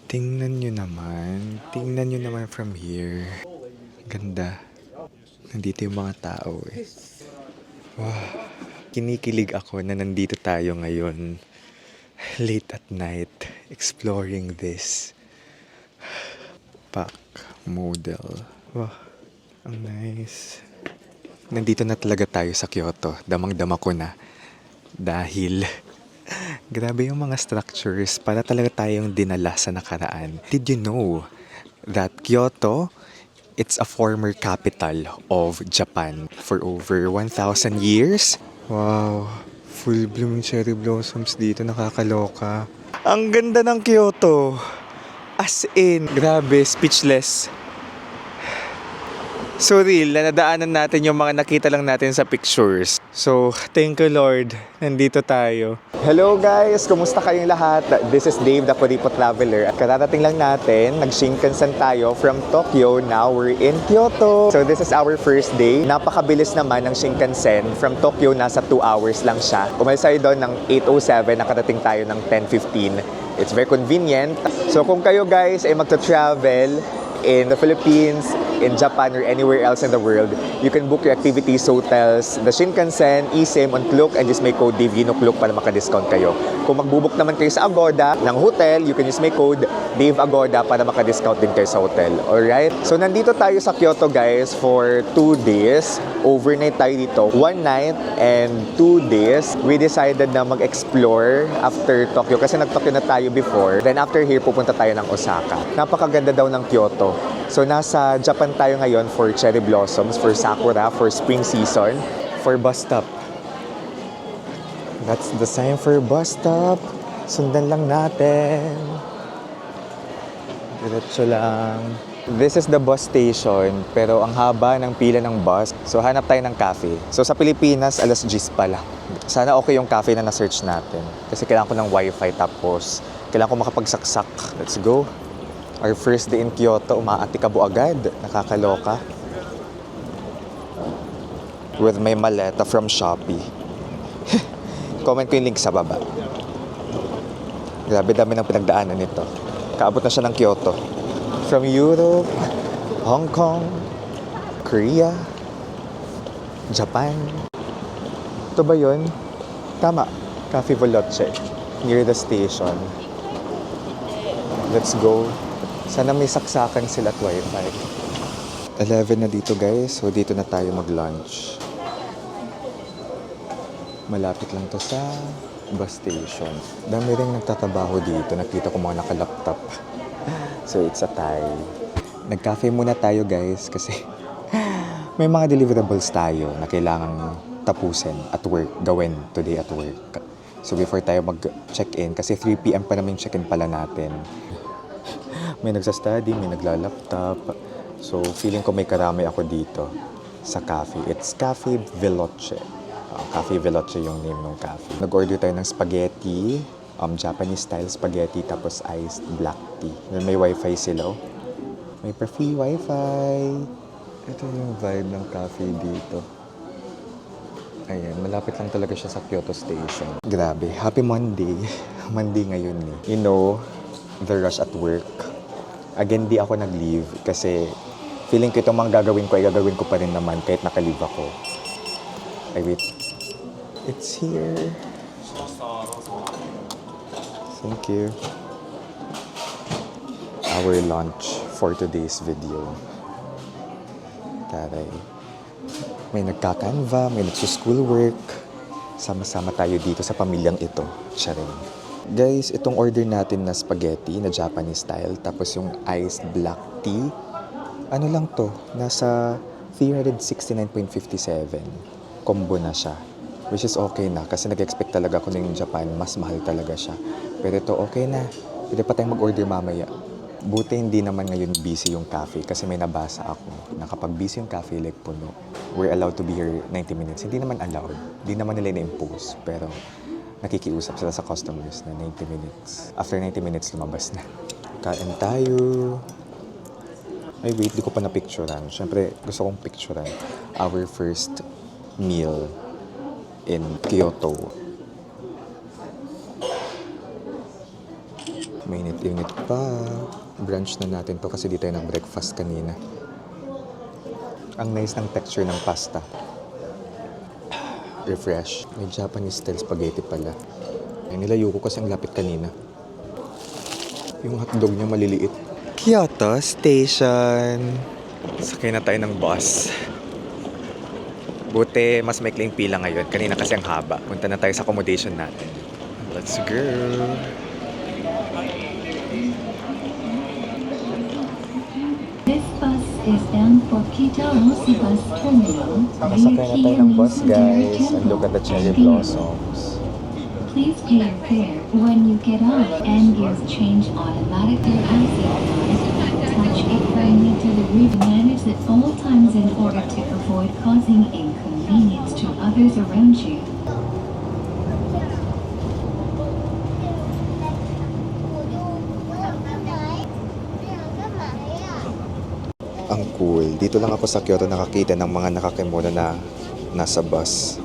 Tingnan nyo naman. Tingnan nyo naman from here. Ganda. Nandito yung mga tao eh. Wow. Kinikilig ako na nandito tayo ngayon. Late at night. Exploring this. Pack model. Wow. Ang nice. Nandito na talaga tayo sa Kyoto. Damang-dama ko na. Dahil grabe yung mga structures para talaga tayong dinala sa nakaraan. Did you know that Kyoto, it's a former capital of Japan for over 1,000 years? Wow, full blooming cherry blossoms dito, nakakaloka. Ang ganda ng Kyoto. As in, grabe, speechless. So real, na nadaanan natin yung mga nakita lang natin sa pictures. So, thank you Lord, nandito tayo. Hello guys, kumusta kayong lahat? This is Dave, the Puripo Traveler. At kararating lang natin, nag-Shinkansen tayo from Tokyo, now we're in Kyoto. So this is our first day. Napakabilis naman ng Shinkansen. From Tokyo, nasa 2 hours lang siya. Umalis tayo doon ng 8:07, nakarating tayo ng 10:15. It's very convenient. So kung kayo guys ay magta-travel in the Philippines, in Japan, or anywhere else in the world, you can book your activities, hotels, the Shinkansen, eSIM on Klook, and just may code DAVEINOKLOOK para maka-discount kayo. Kung mag-book naman kayo sa Agoda ng hotel, you can use my code DAVEAGODA para maka-discount din kayo sa hotel. Alright? So nandito tayo sa Kyoto guys for 2 days. Overnight tayo dito. 1 night and 2 days. We decided na mag-explore after Tokyo kasi nag-Tokyo na tayo before. Then after here, pupunta tayo ng Osaka. Napakaganda daw ng Kyoto. So nasa Japan tayo ngayon for cherry blossoms, for sakura, for spring season, for bus stop. That's the sign for bus stop. Sundan lang natin. Diretso lang. This is the bus station, pero ang haba ng pila ng bus. So hanap tayo ng cafe. So sa Pilipinas, 10:00 pala. Sana okay yung cafe na na-search natin. Kasi kailangan ko ng wifi tapos kailangan ko makapagsaksak. Let's go. Our first day in Kyoto, umaatikabo agad. Nakakaloka. With my maleta from Shopee. Comment ko yung link sa baba. Grabe dami ng pinagdaanan nito. Kaabot na siya ng Kyoto. From Europe, Hong Kong, Korea, Japan. Ito ba yun? Tama. Cafe Veloce. Near the station. Let's go. Sana may saksakan sila at wifi. 11 na dito guys, so dito na tayo mag-lunch. Malapit lang to sa bus station. Dami rin nagtatrabaho dito, nakita ko mga naka-laptop. So it's a tie. Nag-cafe muna tayo guys kasi may mga deliverables tayo na kailangang tapusin at work, gawin today at work. So before tayo mag-check-in, kasi 3 PM pa namin check-in pala natin. May nagsa-study, may nagla-laptop. So, feeling ko may karami ako dito sa cafe. It's Cafe Veloce. Cafe Veloce yung name ng cafe. Nag-order tayo ng spaghetti, Japanese-style spaghetti, tapos iced black tea. Then may wifi sila. May free wifi. Ito yung vibe ng cafe dito. Ayan, malapit lang talaga siya sa Kyoto Station. Grabe, happy Monday. Monday ngayon eh. You know, the rush at work. Again, di ako nag-leave kasi feeling ko itong mga gagawin ko ay gagawin ko pa rin naman kahit naka-leave ako. Ay, wait. It's here. Thank you. Our lunch for today's video. Taray. May nagka-Canva, may nagsuschoolwork. Sama-sama tayo dito sa pamilyang ito. Charing. Guys, itong order natin na spaghetti na Japanese style, tapos yung iced black tea, ano lang to, nasa 369.57. Combo na siya. Which is okay na, kasi nag-expect talaga ako na yung Japan, mas mahal talaga siya. Pero ito, okay na. Pwede pa tayong mag-order mamaya. Buti hindi naman ngayon busy yung cafe, kasi may nabasa ako na kapag busy yung cafe, like puno, we're allowed to be here 90 minutes. Hindi naman allowed. Hindi naman nila na-impose. Pero nakikiusap sila sa customers na 90 minutes. After 90 minutes, lumabas na. Kain tayo. Ay, wait, di ko pa na-picturean. Siyempre, gusto kong picturean our first meal in Kyoto. Mainit-init pa. Brunch na natin to kasi di tayo nag-breakfast kanina. Ang nice ng texture ng pasta. Refresh. May Japanese style spaghetti pala. Ay, nilayo ko kasi ang lapit kanina. Yung hotdog niya maliliit. Kyoto Station. Sakay na tayo ng bus. Buti mas maikling pila ngayon. Kanina kasi ang haba. Punta na tayo sa accommodation natin. Let's go. This bus is bound for Kitaosi Bus Terminal. Nakasakay na tayo ng bus, guys. And look at the cherry blossoms. Please pay your fare when you get off, and gears change automatically as you ride. Touch it firmly to the rear. Manage at all times in order to avoid causing inconvenience to others around you. Ang cool. Dito lang ako sa Kyoto nakakita ng mga nakakimono na nasa bus.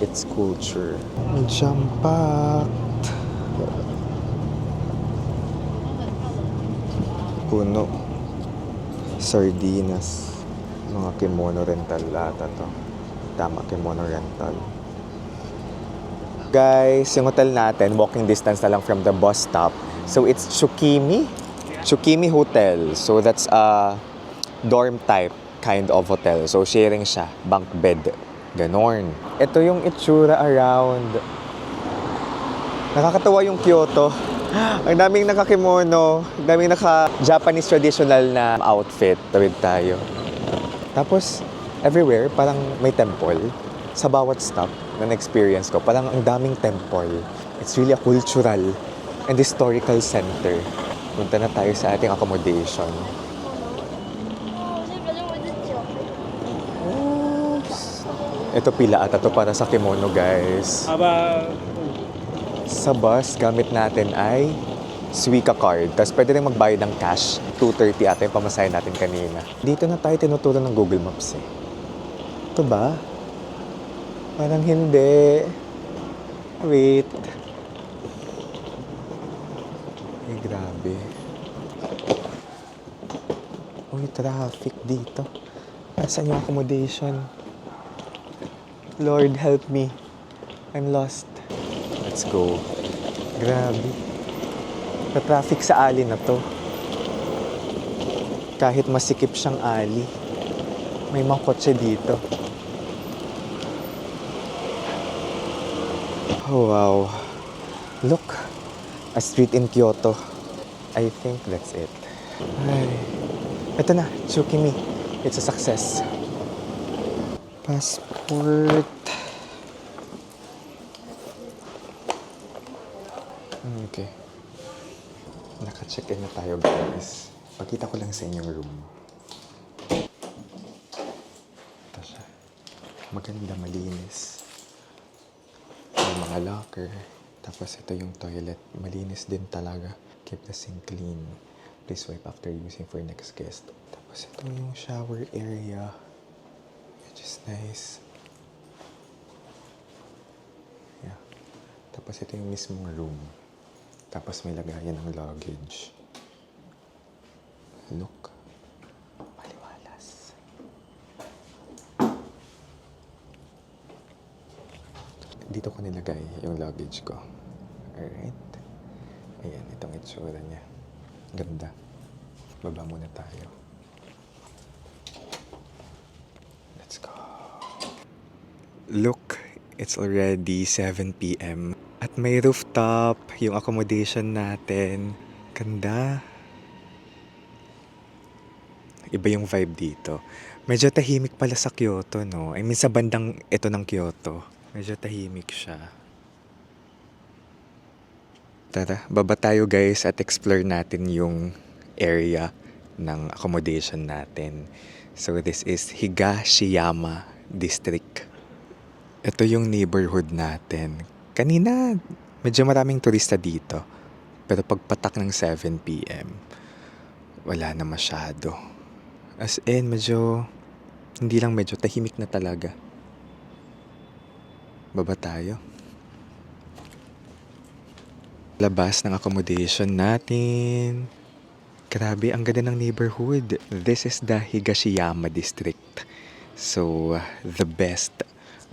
It's culture. Jam-packed. Puno. Sardinas. Mga kimono rental ata to. Tama, kimono rental. Guys, yung hotel natin, walking distance na lang from the bus stop. So it's Tsukimi Hotel. So that's a dorm type kind of hotel. So sharing siya, bunk bed. Ganon. Ito yung itsura around. Nakakatawa yung Kyoto. Ang daming nakakimono, ang daming naka-Japanese traditional na outfit. Tawid tayo. Tapos, everywhere, parang may temple. Sa bawat stop na na-experience ko, parang ang daming temple. It's really a cultural and historical center. Punta na tayo sa ating accommodation. Ito pila ata to para sa kimono, guys. Sa bus, gamit natin ay Suica card. Tapos pwede rin magbayad ng cash. 230 ata yung pamasahe natin kanina. Dito na tayo tinuturo ng Google Maps eh. Ito ba? Parang hindi. Wait. Ay, grabe. Uy, traffic dito. Nasaan yung accommodation? Lord, help me. I'm lost. Let's go. Grabe. Na-traffic sa alley na to. Kahit masikip siyang alley, may mga kotse dito. Oh, wow. Look. A street in Kyoto. I think that's it. Ay. Ito na. Tsukimi. It's a success. Passport. Okay. Naka-check-in na tayo, guys. Pakita ko lang sa inyong room. Ito siya. Maganda, malinis. May mga locker. Tapos ito yung toilet. Malinis din talaga. Keep the sink clean. Please wipe after using for next guest. Tapos ito yung shower area. Which is nice. Yeah. Tapos ito yung mismong room. Tapos may lagayan ng luggage. Look. Maliwalas. Dito ko nilagay yung luggage ko. Alright. Ayan, itong itsura niya. Ganda. Baba muna tayo. Let's go. Look, it's already 7 p.m. At may rooftop, yung accommodation natin. Ganda. Iba yung vibe dito. Medyo tahimik pala sa Kyoto, no? I mean, sa bandang ito ng Kyoto. Medyo tahimik siya. Tara, baba tayo guys at explore natin yung area ng accommodation natin. So this is Higashiyama District. Ito yung neighborhood natin. Kanina, medyo maraming turista dito. Pero pagpatak ng 7 p.m., wala na masyado. As in, hindi lang medyo, tahimik na talaga. Baba tayo. Labas ng accommodation natin. Grabe, ang ganda ng neighborhood. This is the Higashiyama district. So,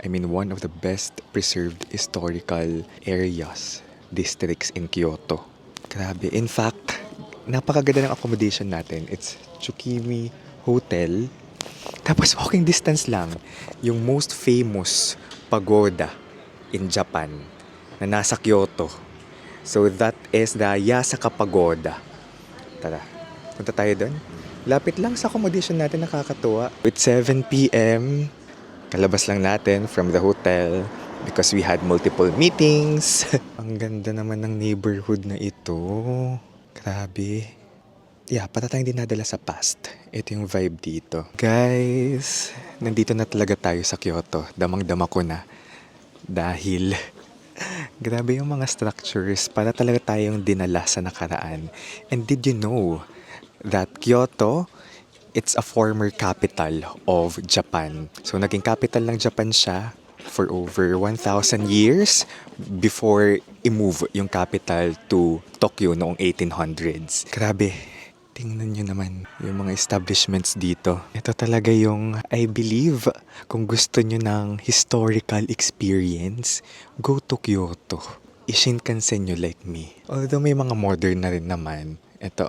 one of the best preserved historical areas, districts in Kyoto. Grabe. In fact, napakaganda ng accommodation natin. It's Tsukimi Hotel. Tapos walking distance lang, yung most famous pagoda in Japan na nasa Kyoto. So that is the Yasaka Pagoda. Tara, punta tayo doon. Lapit lang sa accommodation natin, nakakatuwa. It's 7 p.m. Kalabas lang natin from the hotel because we had multiple meetings. Ang ganda naman ng neighborhood na ito. Grabe. Yeah, para tayong dinadala sa past. Ito yung vibe dito. Guys, nandito na talaga tayo sa Kyoto. Damang-dama ko na. Dahil grabe yung mga structures, para talaga tayong dinala sa nakaraan. And did you know that Kyoto, it's a former capital of Japan. So naging capital ng Japan siya for over 1,000 years before i-move yung capital to Tokyo noong 1800s. Grabe. Tingnan nyo naman yung mga establishments dito. Ito talaga yung, I believe, kung gusto nyo ng historical experience, go to Kyoto. I-Shinkansen nyo like me. Although may mga modern na rin naman. Ito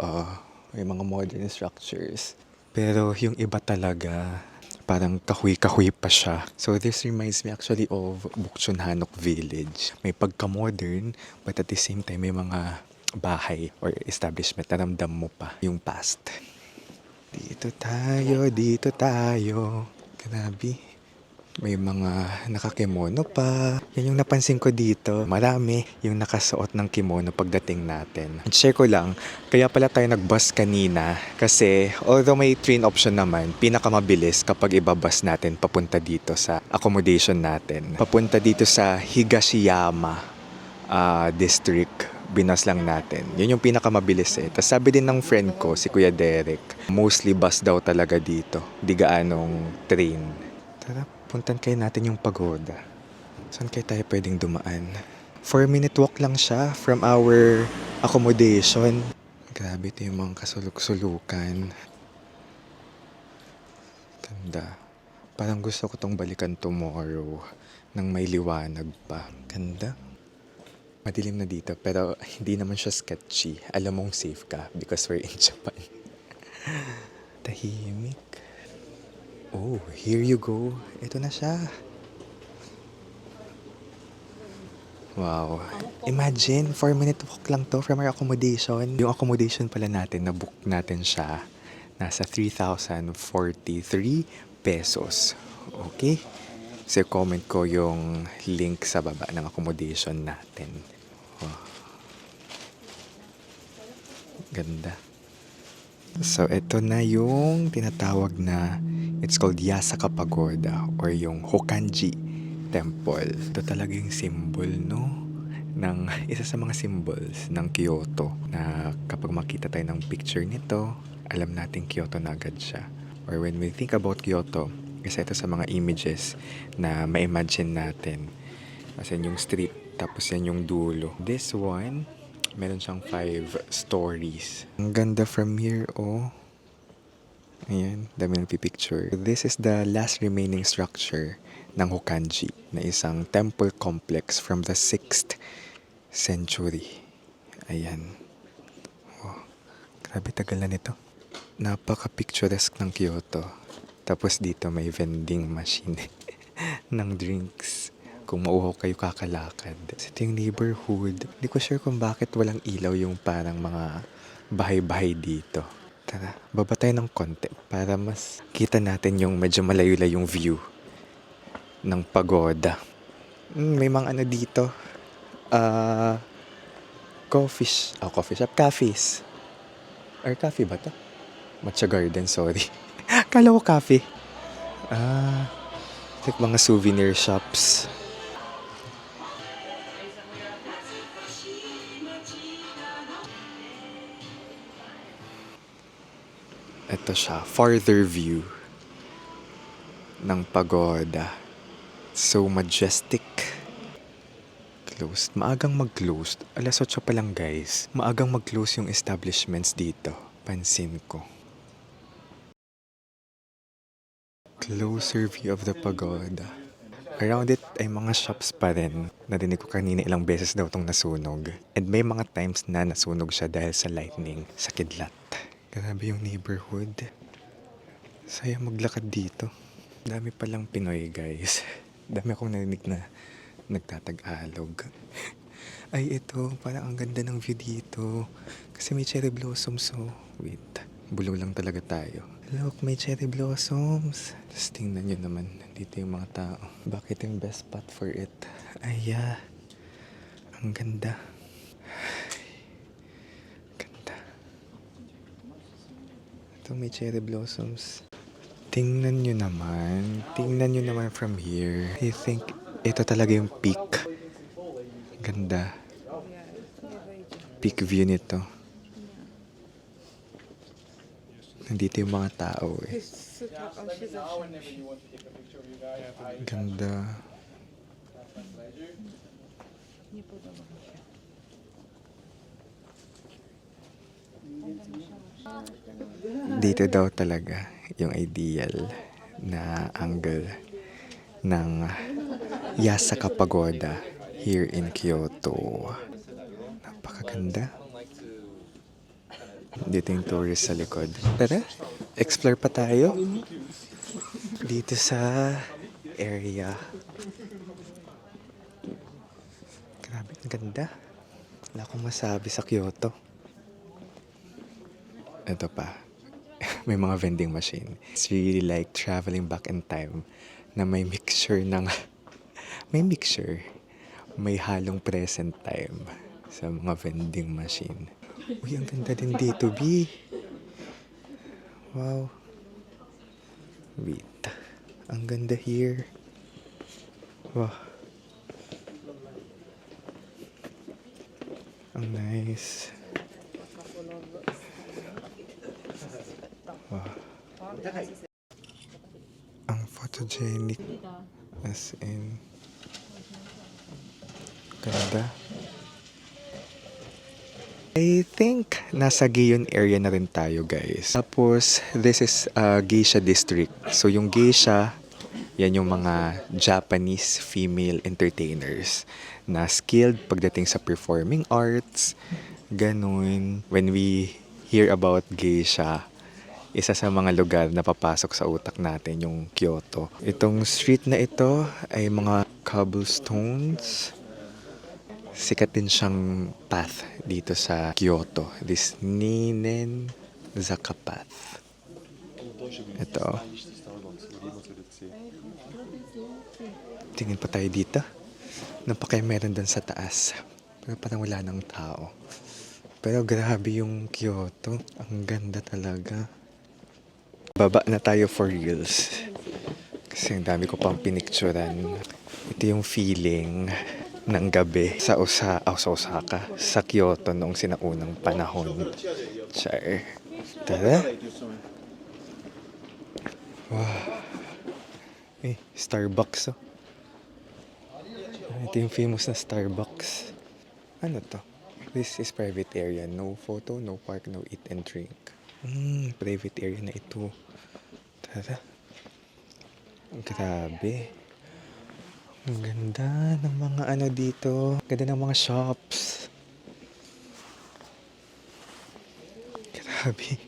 may mga modern structures. Pero yung iba talaga, parang kahoy-kahoy pa siya. So this reminds me actually of Bukchon Hanok Village. May pagka-modern, but at the same time may mga bahay or establishment na ramdam mo pa yung past. Dito tayo. Grabe. May mga nakakimono pa. Yan yung napansin ko dito. Marami yung nakasuot ng kimono pagdating natin. Share ko lang, kaya pala tayo nag-bus kanina kasi although may train option naman, pinakamabilis kapag ibabus natin papunta dito sa accommodation natin. Papunta dito sa Higashiyama district. Binas lang natin. Yun yung pinakamabilis eh. Tapos sabi din ng friend ko, si Kuya Derek, mostly bus daw talaga dito. Di gaanong train. Tara, puntan kayo natin yung pagoda. Saan kayo tayo pwedeng dumaan? 4-minute walk lang siya from our accommodation. Grabe, ito yung mga kasuluk-sulukan. Ganda. Parang gusto ko tong balikan tomorrow nang may liwanag pa. Ganda. Madilim na dito, pero hindi naman siya sketchy. Alam mong safe ka because we're in Japan. Tahimik. Oh, here you go. Ito na siya. Wow. Imagine, 4-minute walk lang to from our accommodation. Yung accommodation pala natin, na-book natin siya. Nasa 3,043 pesos. Okay? So, comment ko yung link sa baba ng accommodation natin. Oh. Ganda. So, ito na yung tinatawag na, it's called Yasaka Pagoda or yung Hokanji Temple. Ito talaga yung symbol, no? Isa sa mga symbols ng Kyoto na kapag makita tayo ng picture nito, alam natin Kyoto na agad siya. Or when we think about Kyoto, isa ito sa mga images na ma-imagine natin. Kasi yung street, tapos yan yung dulo. This one, meron siyang 5 stories. Ang ganda from here, oh. Ayan, dami ng pipicture. This is the last remaining structure ng Hokanji, na isang temple complex from the 6th century. Ayan. Oh, grabe tagal na nito. Napaka-picturesque ng Kyoto. Tapos dito may vending machine ng drinks. Kung mauhaw kayo kakalakad. Ito yung neighborhood. Hindi ko sure kung bakit walang ilaw yung parang mga bahay-bahay dito. Tara, baba tayo ng konti para mas kita natin yung medyo malayo-layong view ng pagoda. May mga ano dito. Coffee shop. Cafes. Or cafe ba to? Matcha Garden, sorry. Kala ko cafe. Like mga souvenir shops. Ito siya, farther view ng pagoda. So majestic. closed. Maagang mag-closed. Alas 8 pa lang guys. Maagang mag-close yung establishments dito. Pansin ko. Closer view of the pagoda. Around it ay mga shops pa rin. Narinig ko kanina ilang beses daw itong nasunog. And may mga times na nasunog siya dahil sa lightning, sa kidlat. Grabe yung neighborhood. Saya maglakad dito. Dami palang Pinoy guys. Dami akong narinig na nagtatag-alog. Ay ito, parang ang ganda ng view dito. Kasi may cherry blossoms oh. Wait, bulong lang talaga tayo. Look, may cherry blossoms. Tapos tingnan nyo naman, dito yung mga tao. Bakit yung best spot for it? Ay, ang ganda. Ganda. Ito may cherry blossoms. Tingnan nyo naman from here. I think ito talaga yung peak. Ganda. Peak view nito. Nandito yung mga tao eh. Ganda. Dito daw talaga yung ideal na angle ng Yasaka Pagoda here in Kyoto. Napakaganda. Dito yung tourist sa likod. Tara, explore pa tayo. Dito sa area. Grabe, ang ganda. Wala akong masabi sa Kyoto. Ito pa. May mga vending machine. It's really like traveling back in time na may mixture ng... may halong present time sa mga vending machine. Uy, ang ganda din dito, B. Wow. Wait. Ang ganda here. Wow. Ang nice. Wow. Ang photogenic. As in. Ganda. I think nasa Gion area na rin tayo guys. Tapos this is Geisha district. So yung Geisha, yan yung mga Japanese female entertainers na skilled pagdating sa performing arts. Ganun. When we hear about Geisha, isa sa mga lugar na papasok sa utak natin yung Kyoto. Itong street na ito ay mga cobblestones. Sikat din siyang path dito sa Kyoto. This Ninen Zaka Path. Ito. Tingin pa tayo dito. Napakaya meron dun sa taas. Pero parang wala ng tao. Pero grabe yung Kyoto. Ang ganda talaga. Baba na tayo for reals. Kasi ang dami ko pang pinicturan. Ito yung feeling ng gabi sa Osaka, sa Kyoto noong sinaunang panahon. Char. Tara. Wow. Eh, Starbucks oh. Ito yung famous na Starbucks. Ano to? This is private area. No photo, no park, no eat and drink. Private area na ito. Tara. Grabe. Ang ganda ng mga ano dito. Ganda ng mga shops. Grabe.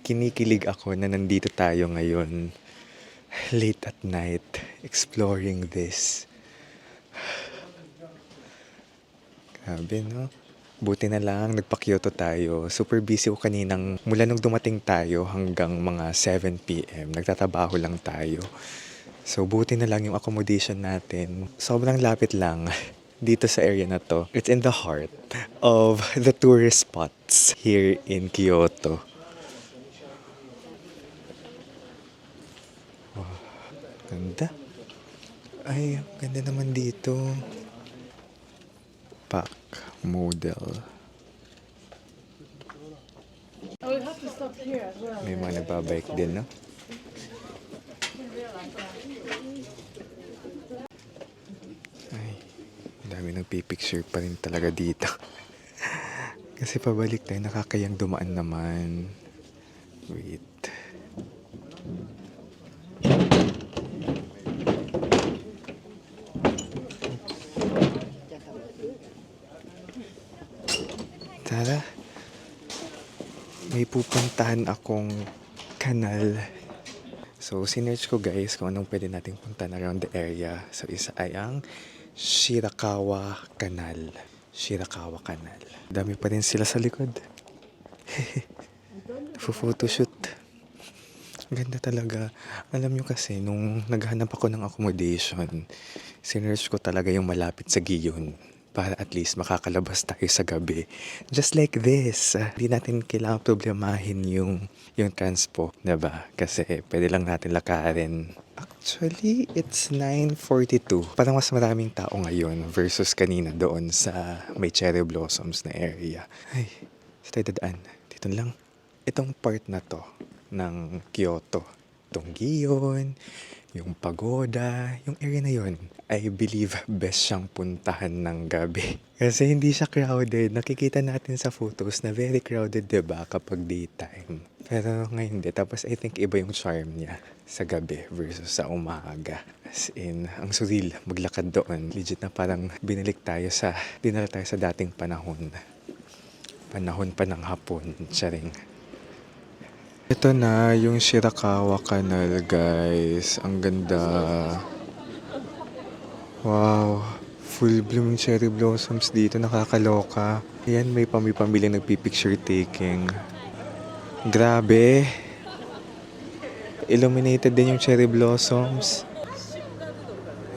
Kinikilig ako na nandito tayo ngayon. Late at night. Exploring this. Grabe no? Buti na lang nagpa-Kyoto tayo. Super busy ko kaninang mula nung dumating tayo hanggang mga 7 p.m. Nagtatrabaho lang tayo. So, buti na lang yung accommodation natin. Sobrang lapit lang dito sa area na to. It's in the heart of the tourist spots here in Kyoto. Wow, ganda. Ay, ganda naman dito. Pack model. May mga nagbabike din, no? Marami nagpipicture pa rin talaga dito. Kasi pabalik tayo, nakakayang dumaan naman. Wait. Tara. May pupuntahan akong kanal. So, sinerch ko guys kung anong pwede nating puntahan around the area. So, isa ay ang Shirakawa Canal. Shirakawa Canal. Dami pa rin sila sa likod. Photoshoot. Ganda talaga. Alam nyo kasi, nung naghanap ako ng accommodation, sinerch ko talaga yung malapit sa Gion para at least makakalabas tayo sa gabi. Just like this. Hindi natin kailangan problemahin yung transpo, diba? Kasi pwede lang natin lakarin. Actually, it's 9:42. Parang mas maraming tao ngayon versus kanina doon sa may cherry blossoms na area. Ay, sa tayo dadaan. Dito lang. Itong part na to ng Kyoto. Itong Gion, yung pagoda, yung area na yun, I believe best siyang puntahan ng gabi. Kasi hindi siya crowded. Nakikita natin sa photos na very crowded, diba, kapag daytime. Pero ngayon hindi. Tapos I think iba yung charm niya sa gabi versus sa umaga. As in, ang surreal, maglakad doon. Legit na parang dinala tayo sa dating panahon. Panahon pa ng hapon. Charing. Ito na yung Shirakawa Canal, guys. Ang ganda. Wow. Full blooming cherry blossoms dito. Nakakaloka. Ayan, may pamilya nagpipicture taking. Grabe. Illuminated din yung cherry blossoms.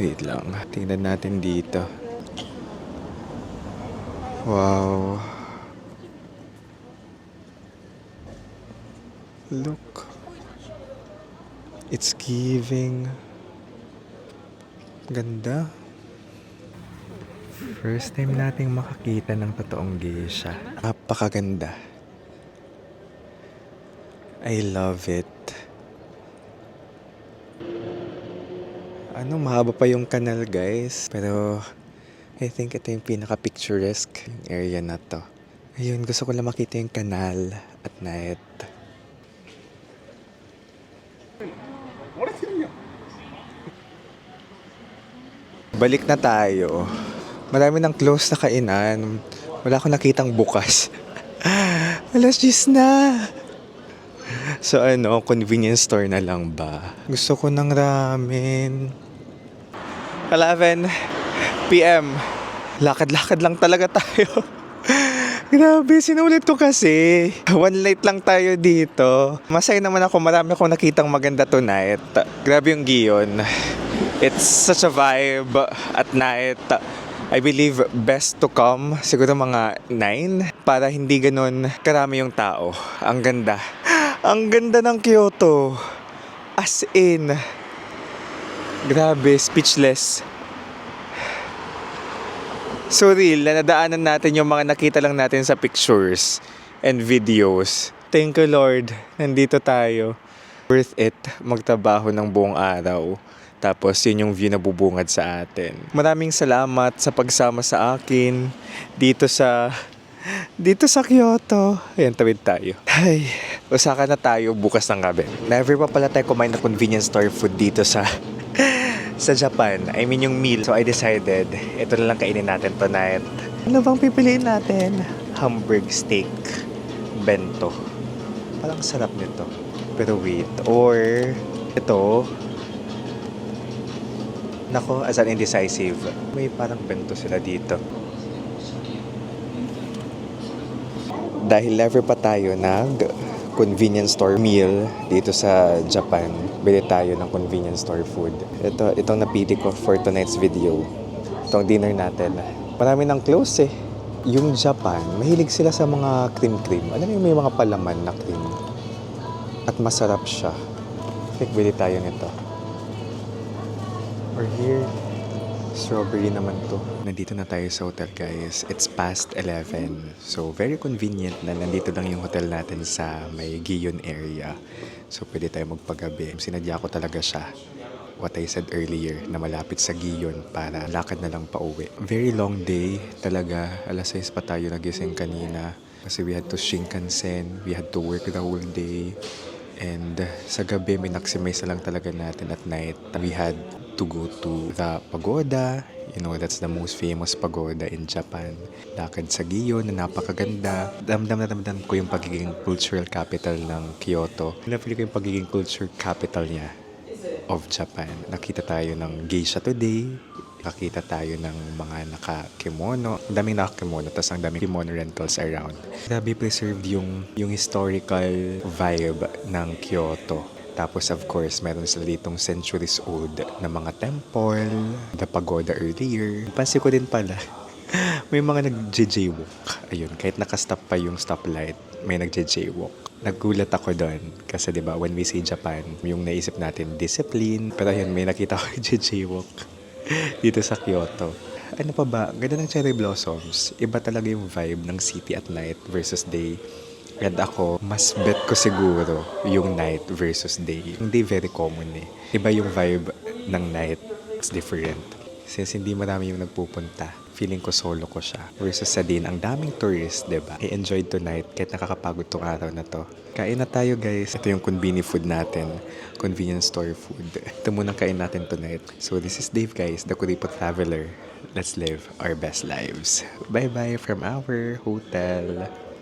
Wait lang. Tingnan natin dito. Wow. Look. It's giving. Ganda. First time nating makakita ng totoong geisha. Napakaganda. I love it. Mahaba pa yung kanal, guys. Pero I think ito yung pinaka-picturesque yung area na to. Ayun, gusto ko lang makita yung kanal at night. Balik na tayo. Marami ng close na kainan. Wala akong nakitang bukas. Alas 10 na. So convenience store na lang ba? Gusto ko ng ramen. 11 PM. Lakad-lakad lang talaga tayo. Grabe, sinulit ko kasi. One night lang tayo dito. Masaya naman ako, marami akong nakitang maganda tonight. Grabe yung Gion. It's such a vibe at night. I believe best to come siguro mga 9 para hindi ganun karami yung tao. Ang ganda. Ang ganda ng Kyoto. As in. Grabe, speechless. So real, na nadaanan natin yung mga nakita lang natin sa pictures and videos. Thank you Lord, nandito tayo. Worth it magtrabaho ng buong araw. Tapos yun yung view na bubungad sa atin. Maraming salamat sa pagsama sa akin dito sa Kyoto. Ayan, tawid tayo. Ay, Osaka na tayo bukas ng gabi. Never pa pala tayo kumain na convenience store food dito sa Japan. I mean yung meal. So I decided, ito na lang kainin natin tonight. Ano bang pipiliin natin? Hamburg steak bento. Parang sarap nito. Pero wait. Or ito. Nako, as an indecisive. May parang bento sila dito. Dahil never pa tayo convenience store meal dito sa Japan, bili tayo ng convenience store food. Itong napili ko for tonight's video. Itong dinner natin. Marami ng close eh. Yung Japan, mahilig sila sa mga cream-cream. Alam mo may mga palaman na cream. At masarap siya. I think bili tayo nito. Or here, strawberry naman to. Nandito na tayo sa hotel, guys. It's past 11. So, very convenient na nandito lang yung hotel natin sa may Gion area. So, pwede tayo magpagabi. Sinadya ko talaga siya. what I said earlier, na malapit sa Gion para lakad na lang pauwi. Very long day talaga. Alas 6 pa tayo nagising kanina kasi we had to Shinkansen, we had to work the whole day. And sa gabi, minaksimay lang talaga natin at night. We had to go to the pagoda. You know, that's the most famous pagoda in Japan. Lakad sa Gion na napakaganda. Damdam na damdam ko yung pagiging cultural capital ng Kyoto. Napili ko yung pagiging culture capital niya of Japan. Nakita tayo ng geisha today. Nakita tayo ng mga naka-kimono. Ang daming naka-kimono, tapos ang daming kimono rentals around. Grabe preserved yung historical vibe ng Kyoto. Tapos of course, meron sila ditong centuries old na mga temple, the pagoda earlier. Pansin ko din pala, may mga nag-jaywalk. Ayun, kahit nakastop pa yung stoplight, may nag-jaywalk. Nagulat ako doon kasi 'di ba when we say Japan, yung naisip natin discipline, pero ayun may nakita ko jaywalk dito sa Kyoto. Ano pa ba? Ganda ng cherry blossoms. Iba talaga yung vibe ng city at night versus day. And ako, mas bet ko siguro yung night versus day. Yung day very common eh. Iba yung vibe ng night. It's different. Since hindi marami yung nagpupunta, feeling ko solo ko siya. Versus sa din, ang daming tourists, diba? I enjoyed tonight kahit nakakapagod tong araw na to. Kain na tayo guys. Ito yung convenient food natin. Convenience store food. Ito muna kain natin tonight. So this is Dave guys, the Kuripot Traveler. Let's live our best lives. Bye-bye from our hotel.